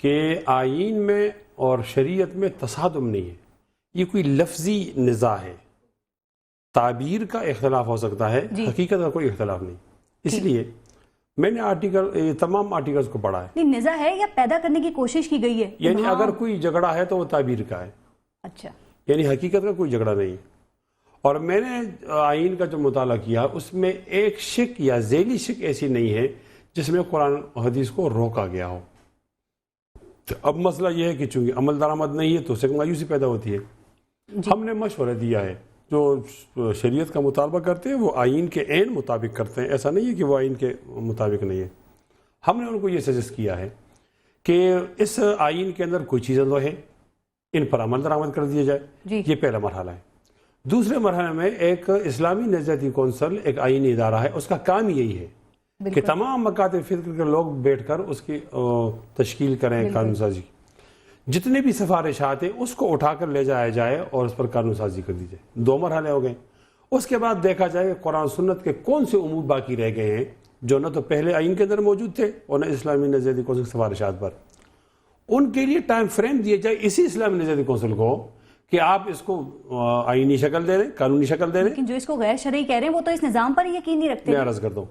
کہ آئین میں اور شریعت میں تصادم نہیں ہے، یہ کوئی لفظی نزاع ہے، تعبیر کا اختلاف ہو سکتا ہے، حقیقت کا کوئی اختلاف نہیں. اس لیے میں نے تمام آرٹیکلز کو پڑھا ہے. نہیں، نزاع ہے یا پیدا کرنے کی کوشش کی گئی ہے؟ یعنی اگر کوئی جھگڑا ہے تو وہ تعبیر کا ہے. اچھا، یعنی حقیقت کا کوئی جھگڑا نہیں ہے. اور میں نے آئین کا جو مطالعہ کیا اس میں ایک شک یا ذیلی شک ایسی نہیں ہے جس میں قرآن و حدیث کو روکا گیا ہو. اب مسئلہ یہ ہے کہ چونکہ عمل درآمد نہیں ہے تو اس سے مایوسی پیدا ہوتی ہے. ہم نے مشورہ دیا ہے، جو شریعت کا مطالبہ کرتے ہیں وہ آئین کے عین مطابق کرتے ہیں، ایسا نہیں ہے کہ وہ آئین کے مطابق نہیں ہے. ہم نے ان کو یہ سجیسٹ کیا ہے کہ اس آئین کے اندر کوئی چیزیں تو ہے، ان پر عمل درآمد کر دیا جائے. یہ پہلا مرحلہ ہے. دوسرے مرحلے میں ایک اسلامی نظریاتی کونسل ایک آئینی ادارہ ہے، اس کا کام یہی ہے کہ تمام مکاتب فکر کے لوگ بیٹھ کر اس کی تشکیل کریں، قانون سازی، جتنے بھی سفارشات ہیں اس کو اٹھا کر لے جایا جائے اور اس پر قانون سازی کر دی جائے. 2 مرحلے ہو گئے. اس کے بعد دیکھا جائے کہ قرآن سنت کے کون سے امور باقی رہ گئے ہیں جو نہ تو پہلے آئین کے اندر موجود تھے اور نہ اسلامی نظریاتی کونسل کی سفارشات پر. ان کے لیے ٹائم فریم دیا جائے اسی اسلامی نظریاتی کونسل کو کہ آپ اس کو آئینی شکل دے دیں، قانونی شکل دے دیں. لیکن جو اس کو غیر شرعی کہہ رہے ہیں وہ تو اس نظام پر یقین نہیں رکھتے. میں عرض کرتا ہوں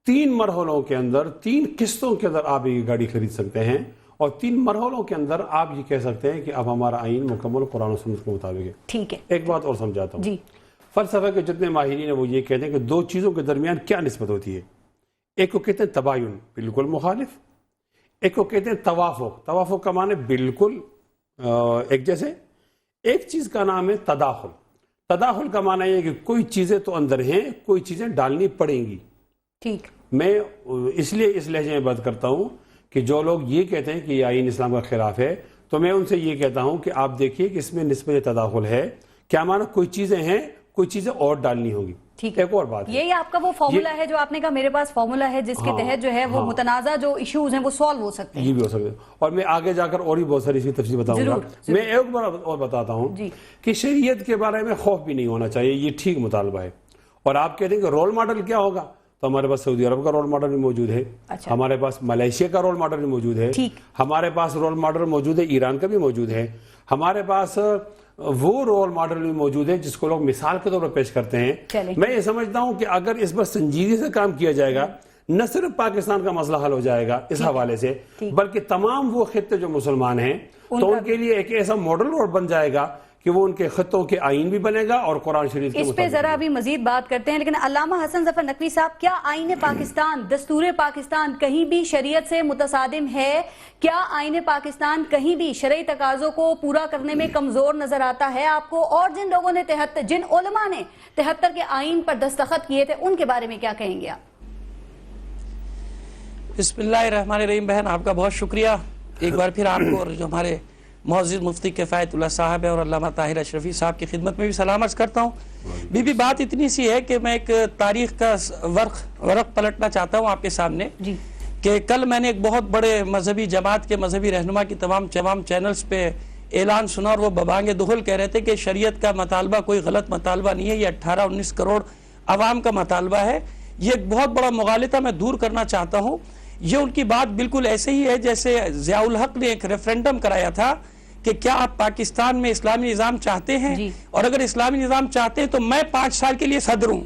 3 مرحلوں کے اندر 3 قسطوں کے اندر آپ یہ گاڑی خرید سکتے ہیں، اور 3 مرحلوں کے اندر آپ یہ کہہ سکتے ہیں کہ اب ہمارا آئین مکمل قرآن و سنت کے مطابق ہے. ٹھیک ہے. ایک بات اور سمجھاتا ہوں. فلسفہ کے جتنے ماہرین ہیں وہ یہ کہتے ہیں کہ 2 چیزوں کے درمیان کیا نسبت ہوتی ہے. ایک کو کہتے ہیں تباین، بالکل مخالف. ایک کو کہتے ہیں توافق. توافق کا معنی بالکل ایک جیسے. ایک چیز کا نام ہے تداخل. تداخل کا معنی یہ ہے کہ کوئی چیزیں تو اندر ہیں، کوئی چیزیں ڈالنی پڑیں گی. ٹھیک. میں اس لیے اس لہجے میں بات کرتا ہوں کہ جو لوگ یہ کہتے ہیں کہ یہ آئین اسلام کا خلاف ہے تو میں ان سے یہ کہتا ہوں کہ آپ دیکھیے کہ اس میں نسبت تداخل ہے. کیا معنی؟ کوئی چیزیں ہیں، کوئی چیزیں اور ڈالنی ہوگی. ٹھیک ہے. ایک اور بات، یہی آپ کا وہ فارمولا ہے جو آپ نے کہا میرے پاس فارمولا ہے جس کے تحت جو ہے وہ متنازع جو ایشوز ہیں وہ سالو ہو سکتے ہیں. یہ بھی ہو سکتے ہیں، اور میں آگے جا کر اور بھی بہت ساری اس کی تفصیل بتاؤں گا. میں ایک بار اور بتاتا ہوں کہ شریعت کے بارے میں خوف بھی نہیں ہونا چاہیے، یہ ٹھیک مطالبہ ہے. اور آپ کہتے ہیں کہ رول ماڈل کیا ہوگا، تو ہمارے پاس سعودی عرب کا رول ماڈل بھی موجود ہے. ہمارے پاس ملائیشیا کا رول ماڈل بھی موجود ہے. ہمارے پاس رول ماڈل موجود ہے ایران کا بھی موجود ہے. ہمارے پاس وہ رول ماڈل بھی موجود ہے جس کو لوگ مثال کے طور پر پیش کرتے ہیں. میں یہ سمجھتا ہوں کہ اگر اس پر سنجیدگی سے کام کیا جائے گا نہ صرف پاکستان کا مسئلہ حل ہو جائے گا اس حوالے سے، بلکہ تمام وہ خطے جو مسلمان ہیں تو ان کے لیے ایک ایسا ماڈل روڈ بن جائے گا کہ وہ ان کے خطوں کے آئین بھی بنے گا اور قرآن شریف کے اس پہ ذرا بھی مزید بات کرتے ہیں. لیکن علامہ حسن ظفر نقوی صاحب، کیا آئین پاکستان، دستور پاکستان کہیں بھی شریعت سے متصادم ہے؟ کیا آئین پاکستان کہیں بھی شرعی تقاضوں کو پورا کرنے میں کمزور نظر آتا ہے آپ کو؟ اور جن لوگوں نے جن علماء نے 73 کے آئین پر دستخط کیے تھے ان کے بارے میں کیا کہیں گے آپ؟ بسم اللہ الرحمن الرحیم. بہن آپ کا بہت شکریہ ایک بار پھر. آپ کو اور جو ہمارے معزز مفتی کفایت اللہ صاحب ہے اور علامہ طاہر اشرفی صاحب کی خدمت میں بھی سلام عرض کرتا ہوں. بی بات اتنی سی ہے کہ میں ایک تاریخ کا ورق پلٹنا چاہتا ہوں آپ کے سامنے کہ کل میں نے ایک بہت بڑے مذہبی جماعت کے مذہبی رہنما کی تمام چینلز پہ اعلان سنا اور وہ ببانگ دہل کہہ رہے تھے کہ شریعت کا مطالبہ کوئی غلط مطالبہ نہیں ہے، یہ 18-19 کروڑ عوام کا مطالبہ ہے. یہ ایک بہت بڑا مغالطہ میں دور کرنا چاہتا ہوں. یہ ان کی بات بالکل ایسے ہی ہے جیسے ضیاء الحق نے ایک ریفرینڈم کرایا تھا کہ کیا آپ پاکستان میں اسلامی نظام چاہتے ہیں، اور اگر اسلامی نظام چاہتے ہیں تو میں 5 سال کے لیے صدر ہوں.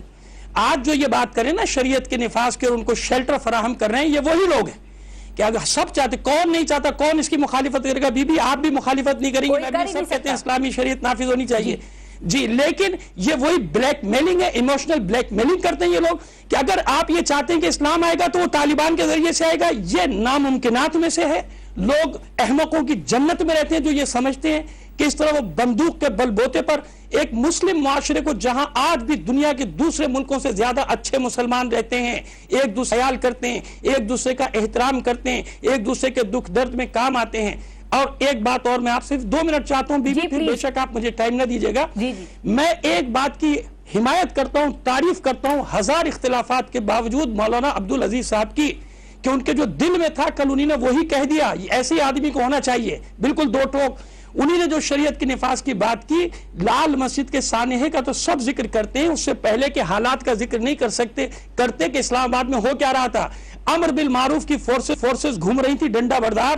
آج جو یہ بات کریں نا شریعت کے نفاذ کے اور ان کو شیلٹر فراہم کر رہے ہیں، یہ وہی لوگ ہیں کہ اگر سب چاہتے، کون نہیں چاہتا، کون اس کی مخالفت کرے گا؟ بی آپ بھی مخالفت نہیں کریں گے، سب کہتے ہیں اسلامی شریعت نافذ ہونی چاہیے. جی لیکن یہ وہی بلیک میلنگ ہے، ایموشنل بلیک میلنگ کرتے ہیں یہ لوگ کہ اگر آپ یہ چاہتے ہیں کہ اسلام آئے گا تو وہ طالبان کے ذریعے سے آئے گا. یہ ناممکنات میں سے ہے. لوگ احمقوں کی جنت میں رہتے ہیں جو یہ سمجھتے ہیں کہ اس طرح وہ بندوق کے بل بوتے پر ایک مسلم معاشرے کو، جہاں آج بھی دنیا کے دوسرے ملکوں سے زیادہ اچھے مسلمان رہتے ہیں، ایک دوسرے خیال کرتے ہیں، ایک دوسرے کا احترام کرتے ہیں، ایک دوسرے کے دکھ درد میں کام آتے ہیں. اور ایک بات اور میں آپ صرف 2 منٹ چاہتا ہوں پھر بے شک آپ مجھے ٹائم نہ دیجیے گا. میں ایک بات کی حمایت کرتا ہوں، تعریف کرتا ہوں 1000 اختلافات کے باوجود مولانا عبدالعزیز صاحب کی، کہ ان کے جو دل میں تھا کل انہی نے وہی کہہ دیا. ایسے آدمی کو ہونا چاہیے بالکل 2 ٹوک. انہی نے جو شریعت کے نفاذ کی بات کی، لال مسجد کے سانحے کا تو سب ذکر کرتے ہیں، اس سے پہلے کے حالات کا ذکر نہیں کرتے کہ اسلام آباد میں ہو کیا رہا تھا. امر بالمعروف کی فورسز گھوم رہی تھی ڈنڈا بردار.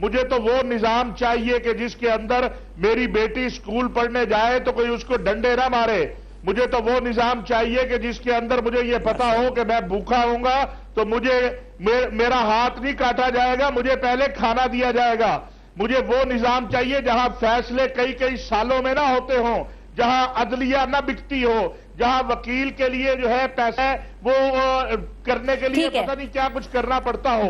مجھے تو وہ نظام چاہیے کہ جس کے اندر میری بیٹی اسکول پڑھنے جائے تو کوئی اس کو ڈنڈے نہ مارے. مجھے تو وہ نظام چاہیے کہ جس کے اندر مجھے یہ پتا ہو کہ میں بھوکا ہوں گا تو مجھے میرا ہاتھ نہیں کاٹا جائے گا, مجھے پہلے کھانا دیا جائے گا. مجھے وہ نظام چاہیے جہاں فیصلے کئی سالوں میں نہ ہوتے ہوں, جہاں عدلیہ نہ بکتی ہو, جہاں وکیل کے لیے جو ہے پیسہ وہ کرنے کے لیے پتہ نہیں کیا کچھ کرنا پڑتا ہو.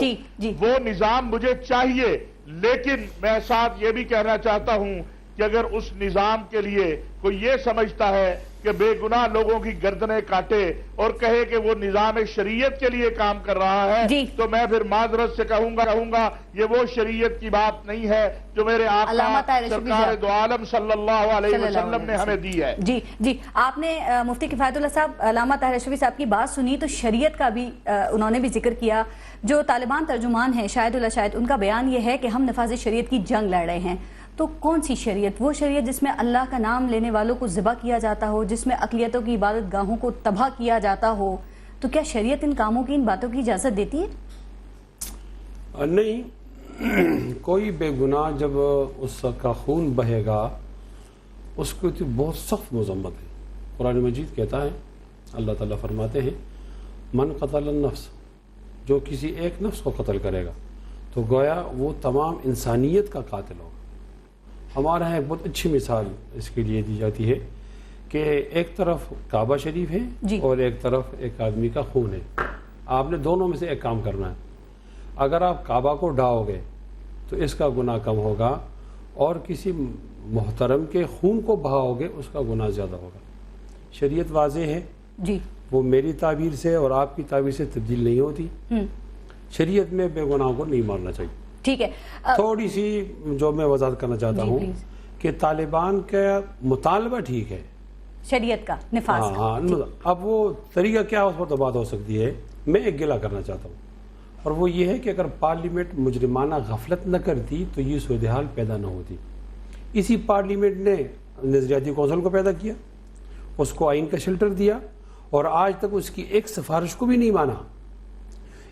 وہ نظام مجھے چاہیے. لیکن میں ساتھ یہ بھی کہنا چاہتا ہوں کہ اگر اس نظام کے لیے کوئی یہ سمجھتا ہے کہ بے گناہ لوگوں کی گردنیں کاٹے اور کہے کہ وہ نظام شریعت کے لیے کام کر رہا ہے, تو میں پھر معذرت سے کہوں گا یہ وہ شریعت کی بات نہیں ہے جو میرے آقا سرکار دو عالم صلی اللہ علیہ وسلم نے ہمیں دی ہے. جی آپ نے مفتی کفایت اللہ صاحب علامہ طاہر اشرفی صاحب کی بات سنی تو شریعت کا بھی انہوں نے بھی ذکر کیا. جو طالبان ترجمان ہیں شاہد اللہ شاہد, ان کا بیان یہ ہے کہ ہم نفاذ شریعت کی جنگ لڑ رہے ہیں. تو کون سی شریعت؟ وہ شریعت جس میں اللہ کا نام لینے والوں کو ذبح کیا جاتا ہو, جس میں اقلیتوں کی عبادت گاہوں کو تباہ کیا جاتا ہو, تو کیا شریعت ان کاموں کی, ان باتوں کی اجازت دیتی ہے؟ نہیں, کوئی بے گناہ جب اس کا خون بہے گا اس کو تو بہت سخت مذمت ہے. قرآن مجید کہتا ہے, اللہ تعالیٰ فرماتے ہیں من قتل النفس, جو کسی ایک نفس کو قتل کرے گا تو گویا وہ تمام انسانیت کا قاتل ہوگا. ہمارے یہاں ایک بہت اچھی مثال اس کے لیے دی جاتی ہے کہ ایک طرف کعبہ شریف ہے اور ایک طرف ایک آدمی کا خون ہے. آپ نے دونوں میں سے ایک کام کرنا ہے. اگر آپ کعبہ کو ڈھاؤ گے تو اس کا گناہ کم ہوگا, اور کسی محترم کے خون کو بہاؤ گے اس کا گناہ زیادہ ہوگا. شریعت واضح ہے, وہ میری تعبیر سے اور آپ کی تعبیر سے تبدیل نہیں ہوتی. شریعت میں بے گناہوں کو نہیں مارنا چاہیے. ٹھیک ہے, تھوڑی سی جو میں وضاحت کرنا چاہتا ہوں کہ طالبان کا مطالبہ ٹھیک ہے شریعت کا نفاذ. ہاں, اب وہ طریقہ کیا اس پر تو بات ہو سکتی ہے. میں ایک گلہ کرنا چاہتا ہوں, اور وہ یہ ہے کہ اگر پارلیمنٹ مجرمانہ غفلت نہ کرتی تو یہ صورتحال پیدا نہ ہوتی. اسی پارلیمنٹ نے نظریاتی کونسل کو پیدا کیا, اس کو آئین کا شیلٹر دیا, اور آج تک اس کی ایک سفارش کو بھی نہیں مانا.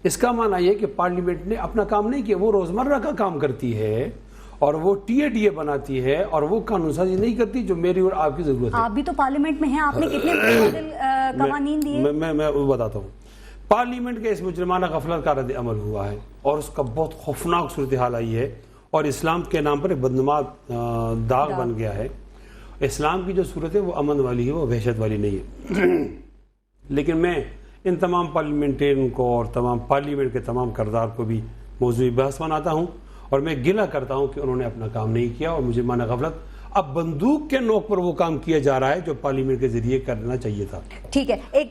اس کا معنی یہ کہ پارلیمنٹ نے اپنا کام نہیں کیا, وہ روزمرہ کا کام کرتی ہے اور وہ ٹی اے بناتی ہے اور وہ قانون سازی نہیں کرتی جو میری اور آپ کی ضرورت ہے. آپ بھی تو پارلیمنٹ میں ہیں, آپ نے کتنے معتدل قوانین دیے. میں بتاتا ہوں. پارلیمنٹ کے اس مجرمانہ غفلت کا رد عمل ہوا ہے اور اس کا بہت خوفناک صورتحال آئی ہے, اور اسلام کے نام پر ایک بدنما داغ بن گیا ہے. اسلام کی جو صورت ہے وہ امن والی ہے, وہ وحشت والی نہیں ہے. لیکن میں ان تمام پارلیمنٹرین کو اور تمام پارلیمنٹ کے تمام کردار کو بھی موضوعی بحث بناتا ہوں, اور میں گلہ کرتا ہوں کہ انہوں نے اپنا کام نہیں کیا, اور مجرمانہ غفلت اب بندوق کے نوک پر وہ کام کیا جا رہا ہے جو پارلیمنٹ کے ذریعے کرنا چاہیے تھا. ٹھیک ہے,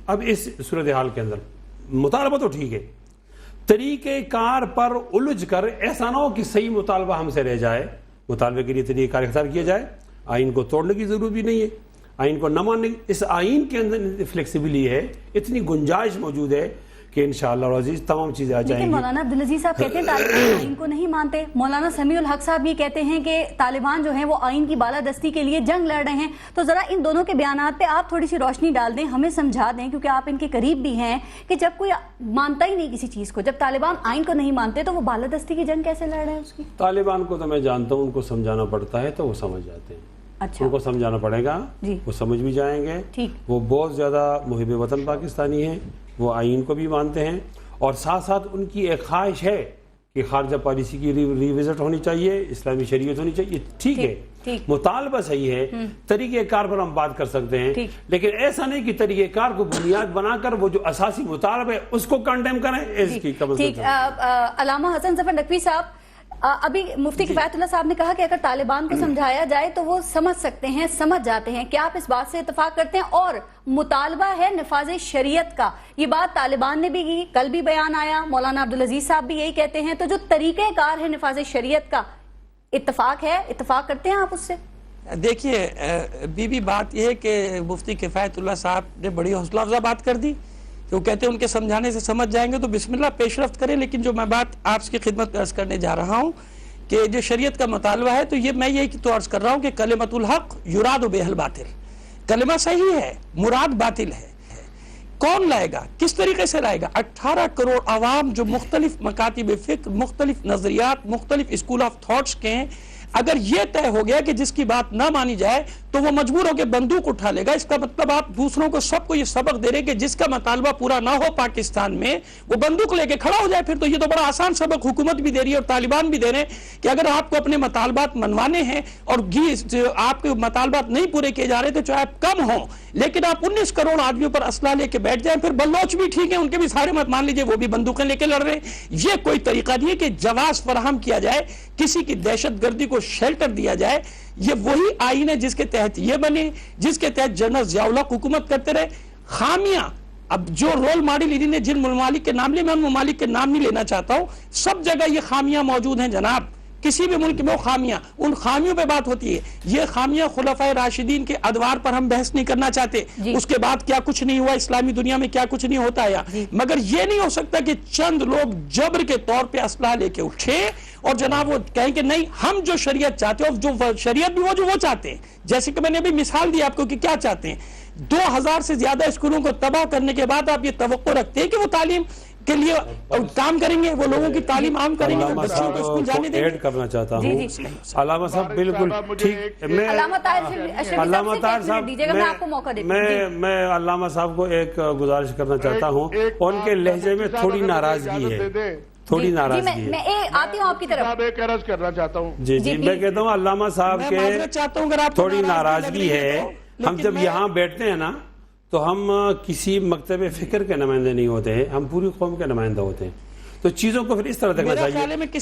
اب اس صورتحال کے اندر مطالبہ تو ٹھیک ہے, طریقہ کار پر الجھ کر ایسا نہ ہو کہ صحیح مطالبہ ہم سے رہ جائے. مطالبے کے لیے طریقہ کار اختیار کیا جائے, آئین کو توڑنے کی ضرورت بھی نہیں ہے, آئین کو نہ ماننے. اس آئین کے اندر فلیکسیبلی ہے, اتنی گنجائش موجود ہے کہ انشاءاللہ العزیز تمام چیزیں آ جائیں گی. لیکن مولانا عبدالعزیز صاحب کہتے ہیں طالبان آئین کو نہیں مانتے. مولانا سمیع الحق صاحب بھی کہتے ہیں کہ طالبان جو ہیں وہ آئین کی بالادستی کے لیے جنگ لڑ رہے ہیں. تو ذرا ان دونوں کے بیانات پہ آپ تھوڑی سی روشنی ڈال دیں, ہمیں سمجھا دیں, کیونکہ آپ ان کے قریب بھی ہیں, کہ جب کوئی مانتا ہی نہیں کسی چیز کو, جب طالبان آئین کو نہیں مانتے تو وہ بالادستی کی جنگ کیسے لڑ رہے ہیں اس کی؟ طالبان کو تو میں جانتا ہوں, ان کو سمجھانا پڑتا ہے تو وہ سمجھ جاتے ہیں. اچھا, ان کو سمجھانا پڑے گا, وہ سمجھ بھی جائیں گے. وہ بہت زیادہ محب وطن پاکستانی ہیں, وہ آئین کو بھی مانتے ہیں, اور ساتھ ساتھ ان کی ایک خواہش ہے کہ خارجہ پالیسی کی ریوزٹ ہونی چاہیے, اسلامی شریعت ہونی چاہیے. ٹھیک ہے, مطالبہ صحیح ہے, طریقہ کار پر ہم بات کر سکتے ہیں, لیکن ایسا نہیں کہ طریقہ کار کو بنیاد بنا کر وہ جو اساسی مطالبہ ہے اس کو کنڈیم کریں. اس کی علامہ حسن ظفر نقوی صاحب, ابھی مفتی کفایت اللہ صاحب نے کہا کہ اگر طالبان کو سمجھایا جائے تو وہ سمجھ سکتے ہیں, سمجھ جاتے ہیں. کیا آپ اس بات سے اتفاق کرتے ہیں؟ اور مطالبہ ہے نفاذ شریعت کا, یہ بات طالبان نے بھی کی, کل بھی بیان آیا, مولانا عبدالعزیز صاحب بھی یہی کہتے ہیں. تو جو طریقہ کار ہے نفاذ شریعت کا, اتفاق ہے, اتفاق کرتے ہیں آپ اس سے؟ دیکھیے بات یہ ہے کہ مفتی کفایت اللہ صاحب نے بڑی حوصلہ افزا بات کر دی کہ وہ کہتے ہیں ان کے سمجھانے سے سمجھ جائیں گے, تو بسم اللہ پیش رفت کریں. لیکن جو میں بات آپ کی خدمت میں عرض کرنے جا رہا ہوں کہ جو شریعت کا مطالبہ ہے, تو یہ میں یہی تو عرض کر رہا ہوں کہ کلمۃ الحق یراد بہ الباطل, کلمہ صحیح ہے, مراد باطل ہے. کون لائے گا, کس طریقے سے لائے گا؟ 18 کروڑ عوام جو مختلف مکاتب فکر, مختلف نظریات, مختلف اسکول آف تھاٹس کے ہیں, اگر یہ طے ہو گیا کہ جس کی بات نہ مانی جائے تو وہ مجبور ہو کے بندوق اٹھا لے گا. اس کا مطلب آپ دوسروں کو, سب کو یہ سبق دے رہے کہ جس کا مطالبہ پورا نہ ہو پاکستان میں وہ بندوق لے کے کھڑا ہو جائے. پھر تو یہ تو بڑا آسان سبق حکومت بھی دے رہی ہے اور طالبان بھی دے رہے ہیں کہ اگر آپ کو اپنے مطالبات منوانے ہیں اور آپ کے مطالبات نہیں پورے کیے جا رہے تو چاہے آپ کم ہوں, لیکن آپ 19 کروڑ آدمیوں پر اسلحہ لے کے بیٹھ جائیں. پھر بلوچ بھی ٹھیک ہیں, ان کے بھی سارے مت مان لیجئے, وہ بھی بندوقیں لے کے لڑ رہے ہیں. یہ کوئی طریقہ نہیں ہے کہ جواز فراہم کیا جائے, کسی کی دہشت گردی کو شیلٹر دیا جائے. یہ وہی آئین ہے جس کے تحت یہ بنے, جس کے تحت جنرل ضیاء الحق حکومت کرتے رہے. خامیاں اب جو رول ماڈل انہوں نے جن ممالک کے نام لیے, میں ان ممالک کے نام نہیں لینا چاہتا ہوں, سب جگہ یہ خامیاں موجود ہیں جناب. کسی بھی ملک میں وہ خامیاں, ان خامیوں پہ بات ہوتی ہے. یہ خامیاں خلفائے راشدین کے ادوار پر ہم بحث نہیں کرنا چاہتے, اس کے بعد کیا کچھ نہیں ہوا, اسلامی دنیا میں کیا کچھ نہیں ہوتا ہے, مگر یہ نہیں ہو سکتا کہ چند لوگ جبر کے طور پہ اسلحہ لے کے اٹھے اور جناب وہ کہیں کہ نہیں ہم جو شریعت چاہتے ہیں, اور جو شریعت بھی وہ چاہتے ہیں. جیسے کہ میں نے ابھی مثال دی آپ کو کہ کیا چاہتے ہیں. 2000 سے زیادہ اسکولوں کو تباہ کرنے کے بعد آپ یہ توقع رکھتے ہیں کہ وہ تعلیم کے لیے کام کریں گے, وہ لوگوں کی تعلیم عام کریں گے, بچوں کو اسکول جانے دیں گے. ایڈ کرنا چاہتا ہوں علامہ صاحب, بالکل ٹھیک. علامہ طاہر صاحب, میں علامہ صاحب کو ایک گزارش کرنا چاہتا ہوں, ان کے لہجے میں تھوڑی ناراضگی ہے, تھوڑی ناراضگی ہے. میں آتی ہوں آپ کی طرف, ایک عرض کرنا چاہتا ہوں. جی میں کہتا ہوں علامہ صاحب کے تھوڑی ناراضگی ہے. ہم جب یہاں بیٹھتے ہیں نا تو ہم کسی مکتب فکر کے نمائندے نہیں ہوتے ہیں, ہم پوری قوم کے نمائندہ ہوتے ہیں. تو چیزوں کو پھر اس طرح دیکھنا چاہیے.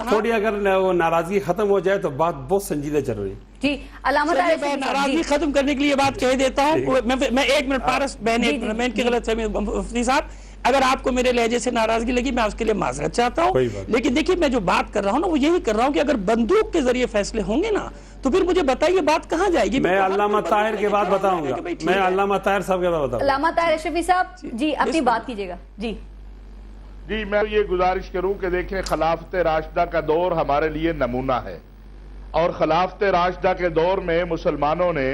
تھوڑی اگر ناراضگی ختم ہو جائے تو بات بہت سنجیدہ چل رہی ہے. جی علامہ میں ناراضگی ختم کرنے کے لیے بات کہہ دیتا ہوں. میں 1 منٹ پارس بہن کی غلط فہمی, مفتی صاحب اگر آپ کو میرے لہجے سے ناراضگی لگی میں اس کے لیے معذرت چاہتا ہوں, لیکن دیکھیے میں جو بات کر رہا ہوں نا وہ یہی کر رہا ہوں کہ اگر بندوق کے ذریعے فیصلے ہوں گے نا تو پھر مجھے بتائیے بات کہاں جائے گی. میں علامہ طاہر کے بعد بتاؤں گا, میں علامہ طاہر صاحب کے بعد بتاؤں گا. علامہ طاہر اشرفی صاحب جی اپنی بات کیجئے گا. جی میں یہ گزارش کروں کہ دیکھیں خلافت راشدہ کا دور ہمارے لیے نمونہ ہے, اور خلافت راشدہ کے دور میں مسلمانوں نے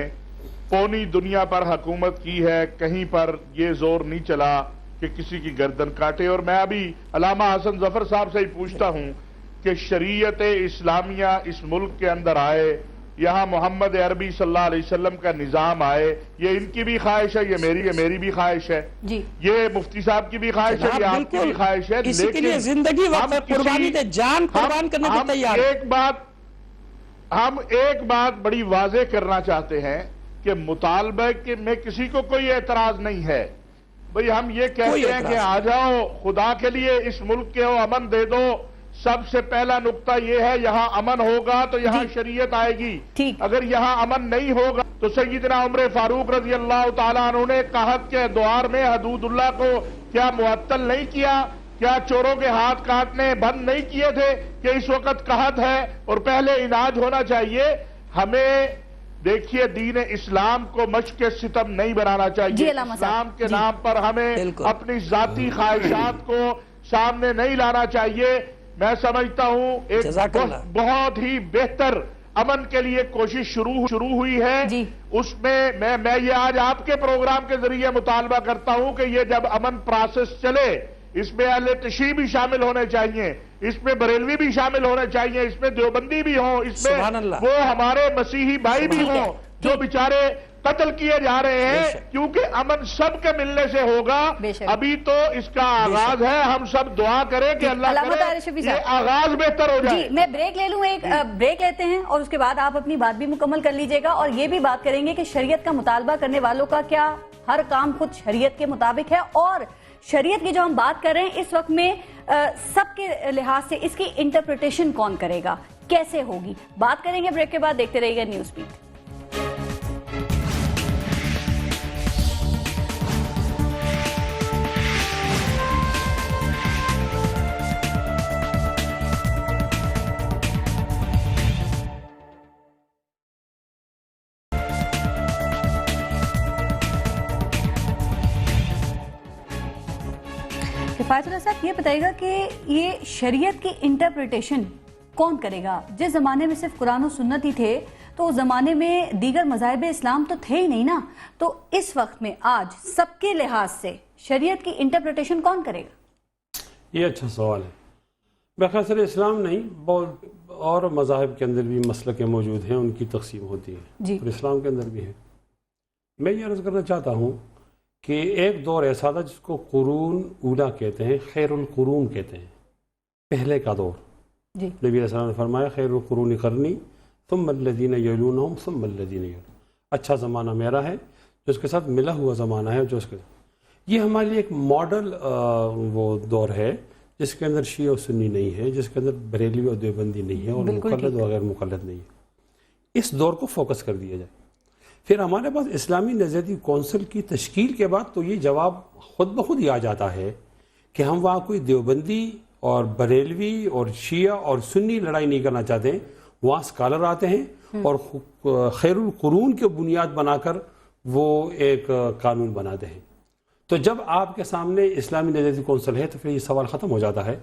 پوری دنیا پر حکومت کی ہے, کہیں پر یہ زور نہیں چلا کہ کسی کی گردن کاٹے. اور میں ابھی علامہ حسن ظفر صاحب سے ہی پوچھتا ہوں کہ شریعت اسلامیہ اس ملک کے اندر آئے, یہاں محمد عربی صلی اللہ علیہ وسلم کا نظام آئے, یہ ان کی بھی خواہش ہے, یہ میری بھی خواہش ہے, یہ مفتی صاحب کی بھی خواہش ہے, یہ آپ کی بھی خواہش ہے. کسی کے لیے زندگی وقت قربانی دے, جان قربان کرنے کو تیار. ہم ایک بات بڑی واضح کرنا چاہتے ہیں کہ مطالبہ میں کسی کو کوئی اعتراض نہیں ہے. بھئی ہم یہ کہتے ہیں کہ آ جاؤ خدا کے لیے اس ملک کے ہو, امن دے دو. سب سے پہلا نقطہ یہ ہے یہاں امن ہوگا تو یہاں شریعت آئے گی. اگر یہاں امن نہیں ہوگا تو سیدنا عمر فاروق رضی اللہ تعالیٰ عنہ نے قحط کے دوار میں حدود اللہ کو کیا معطل نہیں کیا, کیا چوروں کے ہاتھ کاٹنے بند نہیں کیے تھے کہ اس وقت قحط ہے اور پہلے علاج ہونا چاہیے. ہمیں دیکھیے دین اسلام کو مشق ستم نہیں بنانا چاہیے. اسلام کے نام پر ہمیں اپنی ذاتی خواہشات کو سامنے نہیں لانا چاہیے. میں سمجھتا ہوں ایک بہت ہی بہتر امن کے لیے کوشش شروع ہوئی ہے. اس میں میں یہ آج آپ کے پروگرام کے ذریعے مطالبہ کرتا ہوں کہ یہ جب امن پروسیس چلے اس میں اہل تشیع بھی شامل ہونے چاہیے, اس میں بریلوی بھی شامل ہونے چاہیے, اس میں دیوبندی بھی ہوں, اس میں وہ ہمارے مسیحی بھائی بھی ہوں جو بیچارے قتل کیے جا رہے ہیں, کیونکہ امن سب کے ملنے سے ہوگا. ابھی تو اس کا آغاز ہے, ہم سب دعا کریں کہ اللہ کرے یہ آغاز بہتر ہو جائے. میں بریک لے لوں, ایک بریک لیتے ہیں اور اس کے بعد آپ اپنی بات بھی مکمل کر لیجئے گا, اور یہ بھی بات کریں گے کہ شریعت کا مطالبہ کرنے والوں کا کیا ہر کام خود شریعت کے مطابق ہے, اور شریعت کی جو ہم بات کر رہے ہیں اس وقت میں سب کے لحاظ سے اس کی انٹرپریٹیشن کون کرے گا, کیسے ہوگی, بات کریں گے بریک کے بعد. دیکھتے رہیے گا نیوز بیٹ. فائز اللہ صاحب یہ بتائیے گا کہ یہ شریعت کی انٹرپریٹیشن کون کرے گا؟ جس زمانے میں صرف قرآن و سنت ہی تھے تو اس زمانے میں دیگر مذاہب اسلام تو تھے ہی نہیں نا، تو اس وقت میں آج سب کے لحاظ سے شریعت کی انٹرپریٹیشن کون کرے گا؟ یہ اچھا سوال ہے. بخیر صرف اسلام نہیں، بہت اور مذاہب کے اندر بھی مسلکیں موجود ہیں، ان کی تقسیم ہوتی ہے جی. اور اسلام کے اندر بھی ہے. میں یہ عرض کرنا چاہتا ہوں کہ ایک دور ایسا تھا جس کو قرون اولا کہتے ہیں، خیر القرون کہتے ہیں، پہلے کا دور. جی. نبی علیہ السلام نے فرمایا خیر القرون قرنی ثم الذین یلونہم ثم الذین یلونہم. اچھا زمانہ میرا ہے جو اس کے ساتھ ملا ہوا زمانہ ہے، جو اس کے یہ ہمارے لیے ایک ماڈل وہ دور ہے جس کے اندر شیعہ و سنی نہیں ہے، جس کے اندر بریلوی اور دیوبندی نہیں ہے، اور مقلد و غیر مقلد نہیں ہے. اس دور کو فوکس کر دیا جائے. پھر ہمارے پاس اسلامی نظریاتی کونسل کی تشکیل کے بعد تو یہ جواب خود بخود ہی آ جاتا ہے کہ ہم وہاں کوئی دیوبندی اور بریلوی اور شیعہ اور سنی لڑائی نہیں کرنا چاہتے ہیں. وہاں اسکالر آتے ہیں اور خیر القرون کی بنیاد بنا کر وہ ایک قانون بناتے ہیں. تو جب آپ کے سامنے اسلامی نظریاتی کونسل ہے تو پھر یہ سوال ختم ہو جاتا ہے.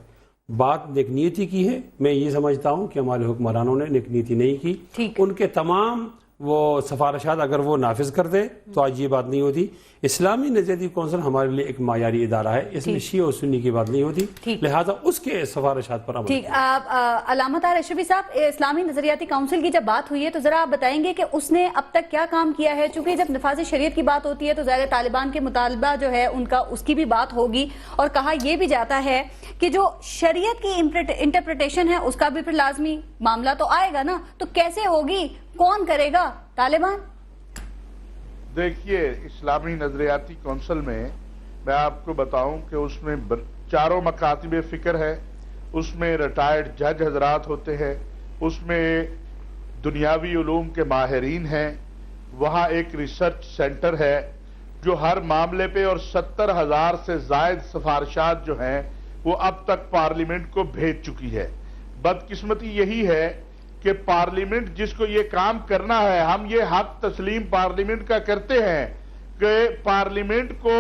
بات نیک نیتی کی ہے. میں یہ سمجھتا ہوں کہ ہمارے حکمرانوں نے نیک نیتی نہیں کی. ان کے تمام وہ سفارشات اگر وہ نافذ کر دے تو آج یہ بات نہیں ہوتی. اسلامی نظریاتی کونسل ہمارے لیے ایک معیاری ادارہ ہے، اس میں شیعہ و سنی کی بات نہیں ہوتی، لہٰذا اس کے سفارشات پر عمل. ٹھیک. علامہ طاہر اشرفی صاحب، اسلامی نظریاتی کونسل کی جب بات ہوئی ہے تو ذرا آپ بتائیں گے کہ اس نے اب تک کیا کام کیا ہے؟ چونکہ جب نفاذ شریعت کی بات ہوتی ہے تو ظاہر طالبان کے مطالبہ جو ہے ان کا، اس کی بھی بات ہوگی، اور کہا یہ بھی جاتا ہے کہ جو شریعت کی انٹرپریٹیشن ہے اس کا بھی پھر لازمی معاملہ تو آئے گا نا. تو کیسے ہوگی؟ کون کرے گا؟ طالبان؟ دیکھیے، اسلامی نظریاتی کونسل میں آپ کو بتاؤں کہ اس میں چاروں مکاتب فکر ہے، اس میں ریٹائرڈ جج حضرات ہوتے ہیں، اس میں دنیاوی علوم کے ماہرین ہیں، وہاں ایک ریسرچ سینٹر ہے جو ہر معاملے پہ، اور 70,000 سے زائد سفارشات جو ہیں وہ اب تک پارلیمنٹ کو بھیج چکی ہے. بدقسمتی یہی ہے کہ پارلیمنٹ جس کو یہ کام کرنا ہے، ہم یہ حق تسلیم پارلیمنٹ کا کرتے ہیں کہ پارلیمنٹ کو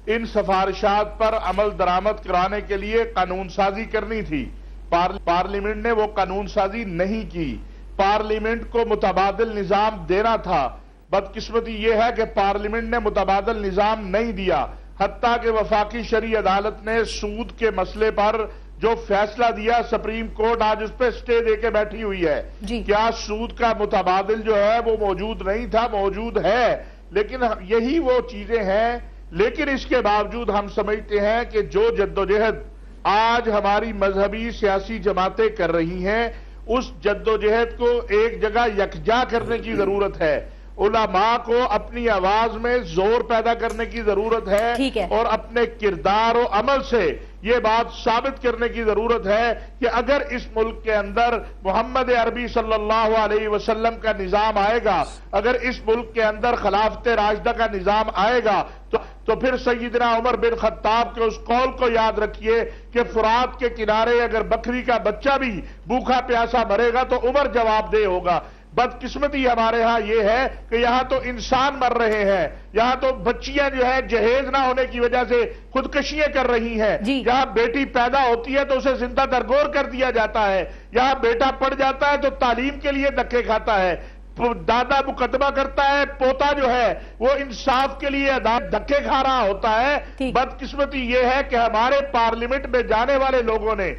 ان سفارشات پر عمل درآمد کرانے کے لیے قانون سازی کرنی تھی. پارلیمنٹ نے وہ قانون سازی نہیں کی. پارلیمنٹ کو متبادل نظام دینا تھا. بدقسمتی یہ ہے کہ پارلیمنٹ نے متبادل نظام نہیں دیا، حتیٰ کہ وفاقی شرعی عدالت نے سود کے مسئلے پر جو فیصلہ دیا، سپریم کورٹ آج اس پہ سٹے دے کے بیٹھی ہوئی ہے. کیا سود کا متبادل جو ہے وہ موجود نہیں تھا؟ موجود ہے، لیکن یہی وہ چیزیں ہیں. لیکن اس کے باوجود ہم سمجھتے ہیں کہ جو جدوجہد آج ہماری مذہبی سیاسی جماعتیں کر رہی ہیں، اس جدوجہد کو ایک جگہ یکجا کرنے کی ضرورت ہے. علماء کو اپنی آواز میں زور پیدا کرنے کی ضرورت ہے، اور اپنے کردار و عمل سے یہ بات ثابت کرنے کی ضرورت ہے کہ اگر اس ملک کے اندر محمد عربی صلی اللہ علیہ وسلم کا نظام آئے گا، اگر اس ملک کے اندر خلافت راشدہ کا نظام آئے گا، تو پھر سیدنا عمر بن خطاب کے اس قول کو یاد رکھیے کہ فرات کے کنارے اگر بکری کا بچہ بھی بھوکا پیاسا مرے گا تو عمر جواب دہ ہوگا. بدقسمتی ہمارے ہاں یہ ہے کہ یہاں تو انسان مر رہے ہیں، یہاں تو بچیاں جو ہے جہیز نہ ہونے کی وجہ سے خودکشیاں کر رہی ہیں. یہاں بیٹی پیدا ہوتی ہے تو اسے زندہ درگور کر دیا جاتا ہے. یہاں بیٹا پڑھ جاتا ہے تو تعلیم کے لیے دھکے کھاتا ہے. دادا مقدمہ کرتا ہے، پوتا جو ہے وہ انصاف کے لیے دھکے کھا رہا ہوتا ہے. بدقسمتی یہ ہے کہ ہمارے پارلیمنٹ میں جانے والے لوگوں نے،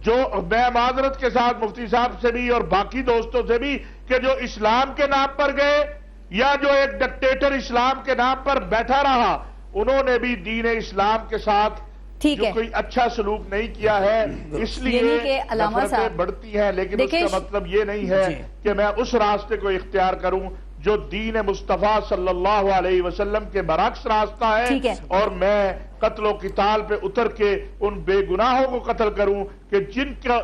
جو میں معذرت کے ساتھ مفتی صاحب سے بھی اور باقی دوستوں سے بھی، کہ جو اسلام کے نام پر گئے یا جو ایک ڈکٹیٹر اسلام کے نام پر بیٹھا رہا، انہوں نے بھی دین اسلام کے ساتھ جو کوئی اچھا سلوک نہیں کیا ہے. اس لیے نفرتیں بڑھتی ہیں، لیکن اس کا مطلب یہ نہیں ہے کہ میں اس راستے کو اختیار کروں جو دین مصطفیٰ صلی اللہ علیہ وسلم کے برعکس راستہ ہے، اور میں قتل و قتال پہ اتر کے ان بے گناہوں کو قتل کروں کہ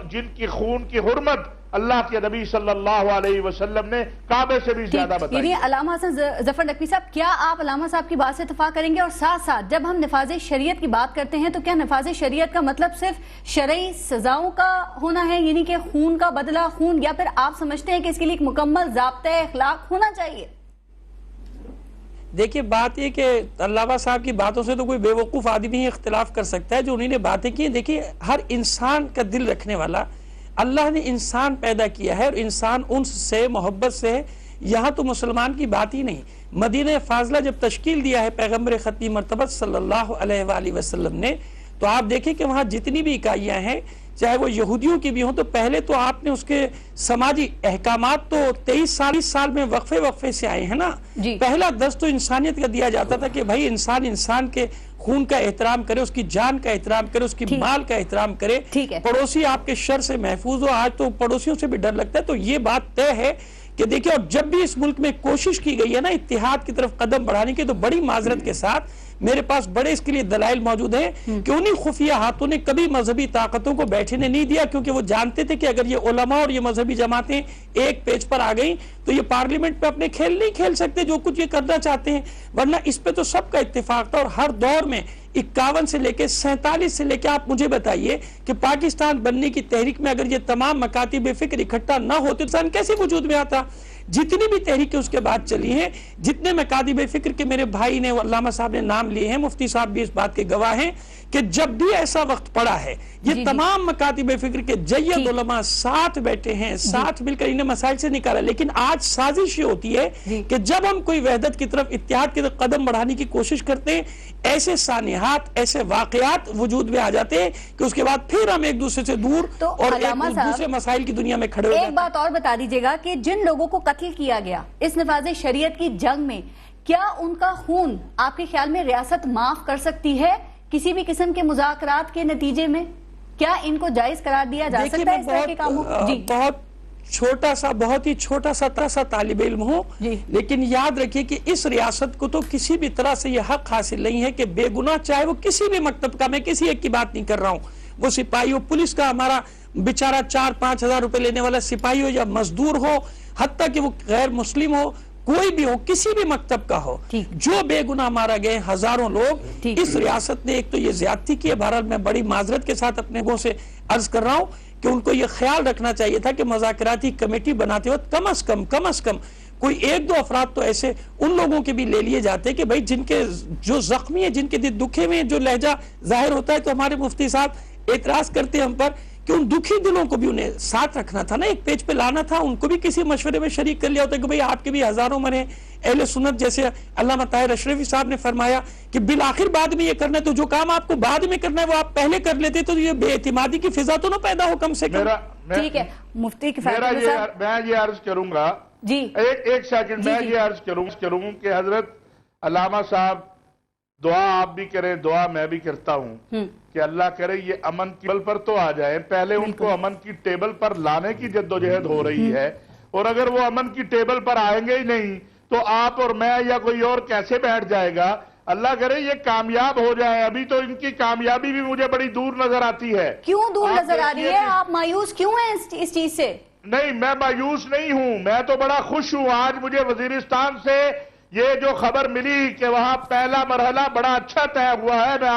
جن کی خون کی حرمت اللہ کے نبی صلی اللہ علیہ وسلم نے کعبے سے بھی زیادہ بتائی. یعنی علامہ حسن ظفر نقوی صاحب، کیا آپ علامہ صاحب کی بات سے اتفاق کریں گے؟ اور ساتھ ساتھ جب ہم نفاذ شریعت کی بات کرتے ہیں تو کیا نفاذ شریعت کا مطلب صرف شرعی سزاؤں کا ہونا ہے، یعنی کہ خون کا بدلہ خون، یا پھر آپ سمجھتے ہیں کہ اس کے لیے ایک مکمل ضابطۂ اخلاق ہونا چاہیے؟ دیکھیے، بات یہ کہ علامہ صاحب کی باتوں سے تو کوئی بے وقوف آدمی ہی اختلاف کر سکتا ہے جو انہوں نے باتیں کی. دیکھیے، ہر انسان کا دل رکھنے والا اللہ نے انسان پیدا کیا ہے اور انسان انس سے محبت سے ہے. یہاں تو مسلمان کی بات ہی نہیں. مدینہ فاضلہ جب تشکیل دیا ہے پیغمبر ختمی مرتبہ صلی اللہ علیہ وآلہ وسلم نے, تو آپ دیکھیں کہ وہاں جتنی بھی اکائیاں ہیں چاہے وہ یہودیوں کی بھی ہوں, تو پہلے تو آپ نے اس کے سماجی احکامات تو 23 سال میں وقفے سے آئے ہیں نا. پہلا درس تو انسانیت کا دیا جاتا تھا کہ بھائی انسان کے خون کا احترام کرے, اس کی جان کا احترام کرے, اس کی مال کا احترام کرے, پڑوسی آپ کے شر سے محفوظ ہو. آج تو پڑوسیوں سے بھی ڈر لگتا ہے. تو یہ بات طے ہے کہ دیکھیں, اور جب بھی اس ملک میں کوشش کی گئی ہے نا اتحاد کی طرف قدم بڑھانے کی, تو بڑی معذرت کے ساتھ میرے پاس بڑے اس کے لیے دلائل موجود ہیں کہ انہی خفیہ ہاتھوں نے کبھی مذہبی طاقتوں کو بیٹھنے نہیں دیا, کیونکہ وہ جانتے تھے کہ اگر یہ علماء اور یہ مذہبی جماعتیں ایک پیج پر آ گئیں تو یہ پارلیمنٹ پہ اپنے کھیل نہیں کھیل سکتے جو کچھ یہ کرنا چاہتے ہیں. ورنہ اس پہ تو سب کا اتفاق تھا. اور ہر دور میں 51 سے لے کے 47 سے لے کے آپ مجھے بتائیے کہ پاکستان بننے کی تحریک میں اگر یہ تمام مکاتب فکر اکٹھا نہ ہوتے تو انسان کیسے وجود میں آتا. جتنی بھی تحریکیں اس کے بعد چلی ہیں, جتنے مکاتب فکر کے میرے بھائی نے, علامہ صاحب نے نام لیے ہیں, مفتی صاحب بھی اس بات کے گواہ ہیں کہ جب بھی ایسا وقت پڑا ہے یہ تمام مکاتب فکر کے جید علماء ساتھ بیٹھے ہیں, ساتھ مل کر انہیں مسائل سے نکالا. لیکن آج سازش یہ ہوتی ہے کہ جب ہم کوئی وحدت کی طرف, اتحاد کی طرف قدم بڑھانے کی کوشش کرتے ہیں, ایسے سانحات, ایسے واقعات وجود میں آ جاتے ہیں کہ اس کے بعد پھر ہم ایک دوسرے سے دور اور ایک دوسرے مسائل کی دنیا میں کھڑے ہو جاتے ہیں. ایک بات اور بتا دیجئے گا کہ جن لوگوں کو قتل کیا گیا اس نفاذ شریعت کی جنگ میں, کیا ان کا خون آپ کے خیال میں ریاست معاف کر سکتی ہے کسی بھی قسم کے مذاکرات کے نتیجے میں؟ کیا ان کو جائز قرار دیا جا سکتا ہے اس طرح کے کاموں؟ بہت ہی چھوٹا سا طالب علم ہوں, لیکن یاد رکھیے کہ اس ریاست کو تو کسی بھی طرح سے یہ حق حاصل نہیں ہے کہ بے گناہ, چاہے وہ کسی بھی مکتب کا, میں کسی ایک کی بات نہیں کر رہا ہوں, وہ سپاہی ہو, پولیس کا ہمارا بیچارہ 4-5 ہزار روپے لینے والا سپاہی ہو, یا مزدور ہو, حتیٰ کہ وہ غیر مسلم ہو, کوئی بھی ہو, کسی بھی مکتب کا ہو, جو بے گناہ مارا گئے ہزاروں لوگ. اس ریاست نے ایک تو یہ زیادتی کی ہے. بہرحال میں بڑی معذرت کے ساتھ اپنے گو سے عرض کر رہا ہوں کہ ان کو یہ خیال رکھنا چاہیے تھا کہ مذاکراتی کمیٹی بناتے وقت کم از کم کوئی 1-2 افراد تو ایسے ان لوگوں کے بھی لے لیے جاتے کہ بھائی جن کے جو زخمی ہیں, جن کے دل دکھے ہوئے ہیں, جو لہجہ ظاہر ہوتا ہے. تو ہمارے مفتی صاحب اعتراض کرتے ہیں ہم پر کہ ان دکھی دلوں کو بھی انہیں ساتھ رکھنا تھا نا, ایک پیج پہ لانا تھا, ان کو بھی کسی مشورے میں شریک کر لیا ہوتا ہے کہ بھئی آپ کے بھی ہزاروں مرے. اہل سنت جیسے علامہ طاہر اشرفی صاحب نے فرمایا کہ بالآخر بعد میں یہ کرنا ہے, تو جو کام آپ کو بعد میں کرنا ہے وہ آپ پہلے کر لیتے تو یہ بے اعتمادی کی فضا تو نہ پیدا ہو کم سے کم. ٹھیک ہے مفتی کفایت اللہ صاحب, میں یہ عرض کروں گا, ایک سیکنڈ, میں یہ عرض کروں کہ حضرت علامہ صاحب دعا آپ بھی کریں, دعا میں بھی کرتا ہوں کہ اللہ کرے یہ امن کی ٹیبل پر تو آ جائیں. پہلے ان کو امن کی ٹیبل پر لانے کی جدوجہد ہو رہی ہے, اور اگر وہ امن کی ٹیبل پر آئیں گے ہی نہیں تو آپ اور میں یا کوئی اور کیسے بیٹھ جائے گا. اللہ کرے یہ کامیاب ہو جائے. ابھی تو ان کی کامیابی بھی مجھے بڑی دور نظر آتی ہے. کیوں دور نظر آ رہی ہے؟ آپ مایوس کیوں ہیں اس چیز سے؟ نہیں, میں مایوس نہیں ہوں, میں تو بڑا خوش ہوں. آج مجھے وزیرستان سے یہ جو خبر ملی کہ وہاں پہلا مرحلہ بڑا اچھا طے ہوا ہے, میں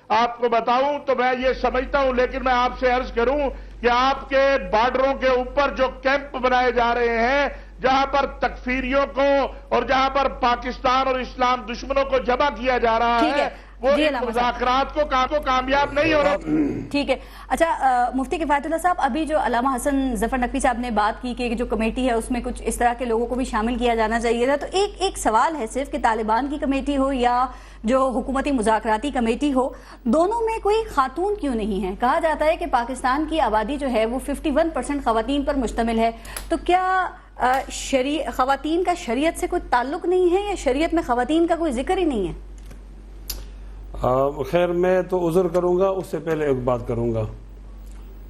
آپ کو بتاؤں تو میں یہ سمجھتا ہوں. لیکن میں آپ سے عرض کروں کہ آپ کے بارڈروں کے اوپر جو کیمپ بنائے جا رہے ہیں, جہاں پر تکفیریوں کو اور جہاں پر پاکستان اور اسلام دشمنوں کو جمع کیا جا رہا ہے, وہ مذاکرات کو کامیاب نہیں ہو رہا. ٹھیک ہے. اچھا مفتی کفایت اللہ صاحب, ابھی جو علامہ حسن ظفر نقوی صاحب نے بات کی کہ جو کمیٹی ہے اس میں کچھ اس طرح کے لوگوں کو بھی شامل کیا جانا چاہیے تھا, تو ایک سوال ہے صرف کہ طالبان کی کمیٹی ہو یا جو حکومتی مذاکراتی کمیٹی ہو, دونوں میں کوئی خاتون کیوں نہیں ہے؟ کہا جاتا ہے کہ پاکستان کی آبادی جو ہے وہ 51% خواتین پر مشتمل ہے, تو کیا خواتین کا شریعت سے کوئی تعلق نہیں ہے یا شریعت میں خواتین کا کوئی ذکر ہی نہیں ہے؟ خیر, میں تو عذر کروں گا, اس سے پہلے ایک بات کروں گا.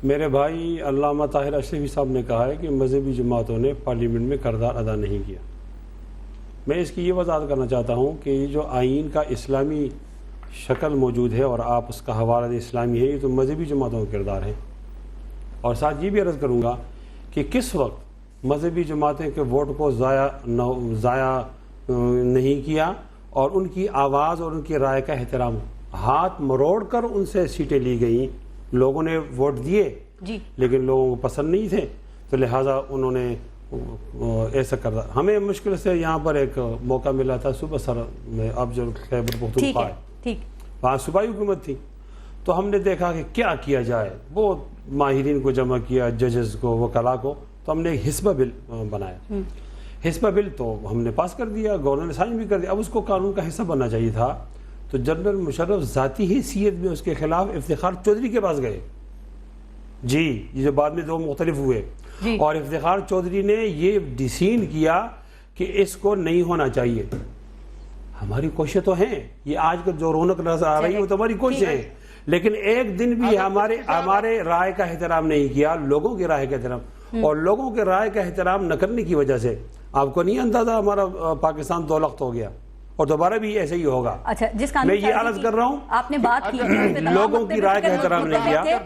میرے بھائی علامہ طاہر اشرفی صاحب نے کہا ہے کہ مذہبی جماعتوں نے پارلیمنٹ میں کردار ادا نہیں کیا. میں اس کی یہ وضاحت کرنا چاہتا ہوں کہ یہ جو آئین کا اسلامی شکل موجود ہے اور آپ اس کا حوالہ اسلامی ہے, یہ تو مذہبی جماعتوں کا کردار ہے. اور ساتھ یہ بھی عرض کروں گا کہ کس وقت مذہبی جماعتیں کے ووٹ کو ضائع نہیں کیا اور ان کی آواز اور ان کی رائے کا احترام, ہاتھ مروڑ کر ان سے سیٹیں لی گئیں. لوگوں نے ووٹ دیے لیکن لوگوں کو پسند نہیں تھے, تو لہٰذا انہوں نے ایسا کر رہا. ہمیں مشکل سے یہاں پر ایک موقع ملا تھا صبح سر میں, اب جو خیبر پختونخوا ہے وہاں صوبائی حکومت تھی, تو ہم نے دیکھا کہ کیا کیا جائے، بہت ماہرین کو جمع کیا، ججز کو، وکلاء کو، تو ہم نے ایک حسبہ بل بنایا۔ حسبہ بل تو ہم نے پاس کر دیا، گورنر نے سائن بھی کر دیا، اب اس کو قانون کا حصہ بننا چاہیے تھا۔ تو جنرل مشرف ذاتی حیثیت میں اس کے خلاف افتخار چودھری کے پاس گئے، جی یہ جو بعد میں دو مختلف ہوئے، اور افتخار چودھری نے یہ ڈیسیڈ کیا کہ اس کو نہیں ہونا چاہیے۔ ہماری کوششیں تو ہیں، یہ آج کا جو رونق نظر آ رہی ہے وہ تو ہماری کوششیں ہیں، لیکن ایک دن بھی ہمارے رائے کا احترام نہیں کیا، لوگوں کی رائے کا احترام، اور لوگوں کے رائے کا احترام نہ کرنے کی وجہ سے آپ کو نہیں اندازہ ہمارا پاکستان دو لخت ہو گیا، اور دوبارہ بھی ایسے ہی ہوگا۔ اچھا، جس میں یہ عرض کر رہا ہوں، آپ نے بات کی لوگوں کی رائے کا احترام نہیں کیا۔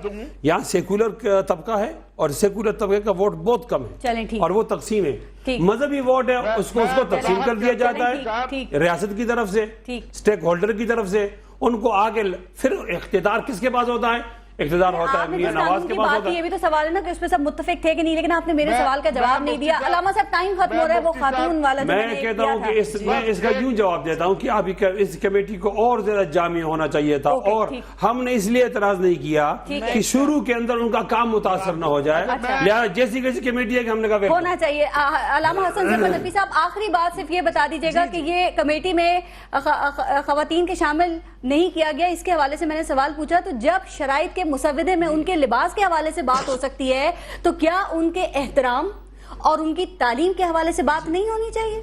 یہاں سیکولر طبقہ ہے اور سیکولر طبقے کا ووٹ بہت کم ہے، اور وہ تقسیم ہے، مذہبی ووٹ ہے، اس کو تقسیم کر دیا جاتا ہے ریاست کی طرف سے، اسٹیک ہولڈر کی طرف سے، ان کو آگے پھر اقتدار کس کے پاس ہوتا ہے؟ اقتدار ہوتا ہے میاں نواز کے پاس ہوتا ہے۔ یہ بھی تو سوال ہے نا کہ اس پہ سب متفق تھے کہ نہیں، لیکن آپ نے میرے سوال کا جواب نہیں دیا۔ علامہ صاحب ٹائم ختم ہو رہا ہے، وہ خاتون والا میں کہتا ہوں کہ میں اس کا یوں جواب دیتا ہوں کہ آپ اس کمیٹی کو اور زیادہ جامع ہونا چاہیے تھا، اور ہم نے اس لیے اعتراض نہیں کیا کہ شروع کے اندر ان کا کام متاثر نہ ہو جائے، لہٰذا جیسی کمیٹی ہے کہ ہم نے کہا ہونا چاہیے۔ علامہ حسن ظفر نقوی صاحب، آخری بات صرف یہ بتا دیجیے گا کہ یہ کمیٹی میں خواتین کے شامل نہیں کیا گیا، اس کے حوالے سے میں نے سوال پوچھا، تو جب شرائط کے مسودے میں ان کے لباس کے حوالے سے بات ہو سکتی ہے تو کیا ان کے احترام اور ان کی تعلیم کے حوالے سے بات نہیں ہونی چاہیے؟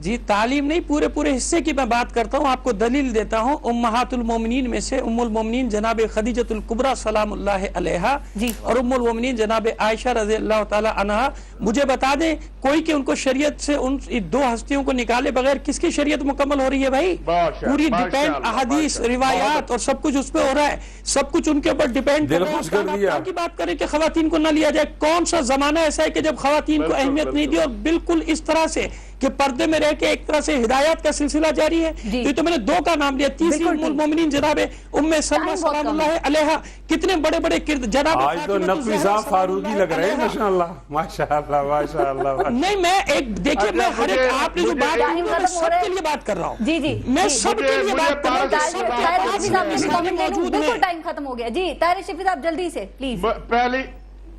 جی تعلیم نہیں، پورے حصے کی میں بات کرتا ہوں، آپ کو دلیل دیتا ہوں۔ امہات المومنین میں سے ام المومنین جناب خدیجۃ الکبریٰ سلام اللہ علیہا اور ام المومنین جناب عائشہ رضی اللہ تعالی عنہا، مجھے بتا دیں کوئی کہ ان کو شریعت سے ان دو ہستیوں کو نکالے بغیر کس کی شریعت مکمل ہو رہی ہے بھائی؟ پوری ڈیپینڈ احادیث، روایات اور سب کچھ اس پہ ہو رہا ہے، سب کچھ ان کے اوپر ڈیپینڈ کر رہا ہے۔ کی بات کریں کہ خواتین کو نہ لیا جائے، کون سا زمانہ ایسا ہے کہ جب خواتین کو اہمیت نہیں دی، اور بالکل اس طرح سے کہ پردے میں رہ کے ایک طرح سے ہدایات کا سلسلہ جاری ہے۔ تو میں نے دو کا نام لیا، تیسری ام المومنین جناب ام سلمہ سلام اللہ علیہا، کتنے بڑے بڑے جناب آج تو نقوی صاحب فاروقی لگ رہے ہیں، ماشاءاللہ ماشاءاللہ ماشاءاللہ۔ نہیں میں ایک دیکھیں، میں ہر ایک آپ نے جو بات کی میں سب کے لیے بات کر رہا ہوں، جی جی میں سب کے لیے بات کر رہا ہوں۔ بالکل ٹائم ختم ہو گیا جی، طاہر شفیع صاحب جلدی سے پلیز۔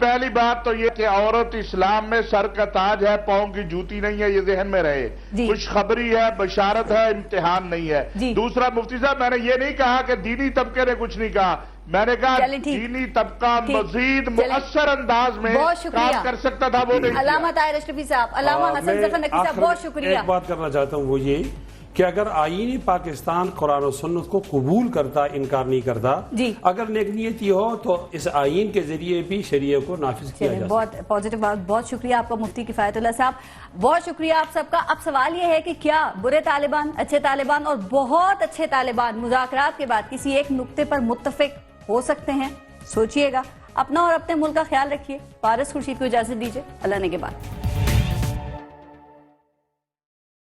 پہلی بات تو یہ کہ عورت اسلام میں سر کا تاج ہے، پاؤں کی جوتی نہیں ہے، یہ ذہن میں رہے، خوشخبری ہے، بشارت ہے، امتحان نہیں ہے۔ دوسرا مفتی صاحب، میں نے یہ نہیں کہا کہ دینی طبقے نے کچھ نہیں کہا، میں نے کہا دینی طبقہ مزید مؤثر انداز میں کام کر سکتا تھا، وہ نہیں۔ علامہ طاہر اشرفی صاحب، علامہ حسن ظفر نقوی صاحب، بہت شکریہ۔ ایک بات کرنا چاہتا ہوں، وہ یہ کہ اگر آئین پاکستان قرآن و سنت کو قبول کرتا، انکار نہیں کرتا، اگر نیک نیتی ہو تو اس آئین کے ذریعے بھی شریعہ کو نافذ کیا جا سکتا ہے۔ بہت پازیٹیو بات، بہت شکریہ آپ کا مفتی کفایت اللہ صاحب، بہت شکریہ آپ سب کا۔ اب سوال یہ ہے کہ کیا برے طالبان، اچھے طالبان اور بہت اچھے طالبان مذاکرات کے بعد کسی ایک نقطے پر متفق ہو سکتے ہیں؟ سوچئے گا، اپنا اور اپنے ملک کا خیال رکھیے۔ پارس خورشید کو اجازت دیجیے، اللہ نے کے بعد۔